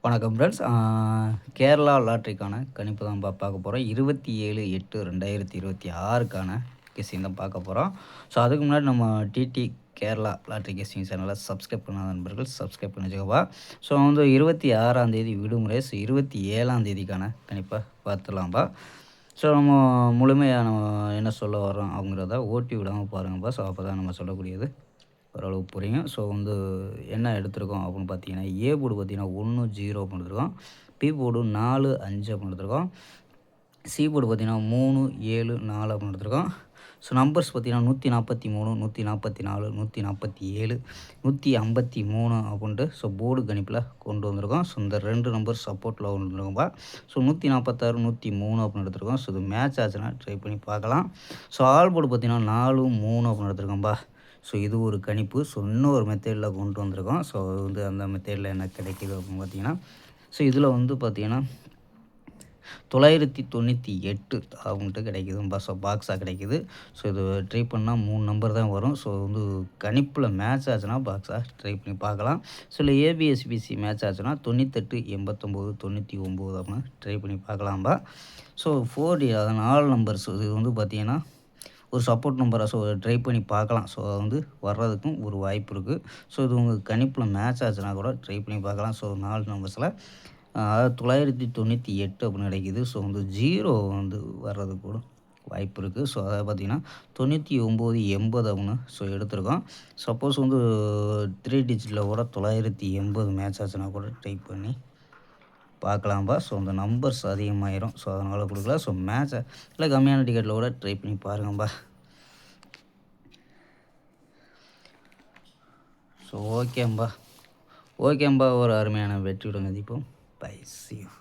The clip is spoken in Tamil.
வணக்கம் ஃப்ரெண்ட்ஸ். கேரளா லாட்ரிக்கான கணிப்பு தான் பார்க்க போகிறோம். 27/8/2026க்கான கெஸ்ஸிங் தான் பார்க்க போகிறோம். ஸோ அதுக்கு முன்னாடி நம்ம டிடி கேரளா லாட்ரி கெஸ்ஸிங் சேனலை சப்ஸ்கிரைப் பண்ணாத நண்பர்கள் சப்ஸ்கிரைப் பண்ணி வச்சுக்கோப்பா. ஸோ 26ஆம் தேதி விடுமுறை. ஸோ 27ஆம் தேதிக்கான கணிப்பை பார்த்துடலாம்ப்பா. ஸோ நம்ம முழுமையாக நம்ம என்ன சொல்ல வரோம் அப்படிங்கிறத ஓட்டி விடாமல் பாருங்கப்பா. ஸோ அப்போ தான் நம்ம சொல்லக்கூடியது ஓரளவு புரியும். ஸோ என்ன எடுத்திருக்கோம் அப்படின்னு பார்த்தீங்கன்னா, ஏ போர்டு பார்த்தீங்கன்னா 1, 0 அப்படின்னு எடுத்திருக்கோம். பி போர்டு 4, 5 அப்படின்னு எடுத்திருக்கோம். சி போர்டு பார்த்தீங்கன்னா 3, 7, 4 அப்படின்னு எடுத்திருக்கோம். ஸோ நம்பர்ஸ் பார்த்தீங்கன்னா 143, 144, 147, 153 அப்படின்ட்டு ஸோ போர்டு கணிப்பில் கொண்டு வந்திருக்கோம். ஸோ இந்த 2 நம்பர் சப்போர்ட்டில் கொண்டு வந்திருக்கோம்ப்பா. ஸோ 146, 103 அப்படின்னு எடுத்திருக்கோம். ஸோ இது மேட்ச் ஆச்சுன்னா ட்ரை பண்ணி பார்க்கலாம். ஸோ ஆல் போர்டு பார்த்தீங்கன்னா 4, 3 அப்படின்னு எடுத்திருக்கோம்ப்பா. ஸோ இது ஒரு கணிப்பு. ஸோ இன்னொரு மெத்தேடில் கொண்டு வந்திருக்கோம். ஸோ அந்த மெத்தேடில் என்ன கிடைக்கிது அப்படின்னு பார்த்தீங்கன்னா, ஸோ இதில் பார்த்தீங்கன்னா 998 அப்படின்ட்டு கிடைக்குதும்பா. ஸோ பாக்ஸாக கிடைக்குது. ஸோ இது ட்ரை பண்ணால் 3 நம்பர் தான் வரும். ஸோ கணிப்பில் மேட்ச் ஆச்சுன்னா பாக்ஸாக ட்ரை பண்ணி பார்க்கலாம். ஸோ இல்லை ஏபிஎஸ்பிசி மேட்ச் ஆச்சுன்னா 98, 89, 99 அப்படின்னு ட்ரை பண்ணி பார்க்கலாம்பா. ஸோ 4D அதான் 4 நம்பர்ஸ் இது பார்த்தீங்கன்னா ஒரு சப்போர்ட் நம்பராக ஸோ ட்ரை பண்ணி பார்க்கலாம். ஸோ வர்றதுக்கும் ஒரு வாய்ப்பு இருக்குது. ஸோ இது உங்கள் கணிப்பில் மேட்ச் ஆச்சுன்னா கூட ட்ரை பண்ணி பார்க்கலாம். ஸோ 4 நம்பர்ஸில் அதாவது 998 அப்படின்னு கிடைக்கிது. ஸோ 0 வர்றதுக்கு கூட வாய்ப்பு இருக்குது. ஸோ அதை பார்த்தீங்கன்னா 99, 80 அப்படின்னு ஸோ எடுத்திருக்கோம். சப்போஸ் 3 டிஜிட்டில் கூட 980 மேட்ச் ஆச்சுன்னா கூட ட்ரை பண்ணி பார்க்கலாம்பா. ஸோ அந்த நம்பர்ஸ் அதிகமாயிரும். ஸோ அதனால் கொடுக்கல. ஸோ மேட்சை இல்லை கம்மியான டிக்கெட்டில் கூட ட்ரை பண்ணி பாருங்கம்பா. ஸோ ஓகேம்பா. ஒரு அருமையான வெற்றியுடன் சந்திப்போம். பை. C you.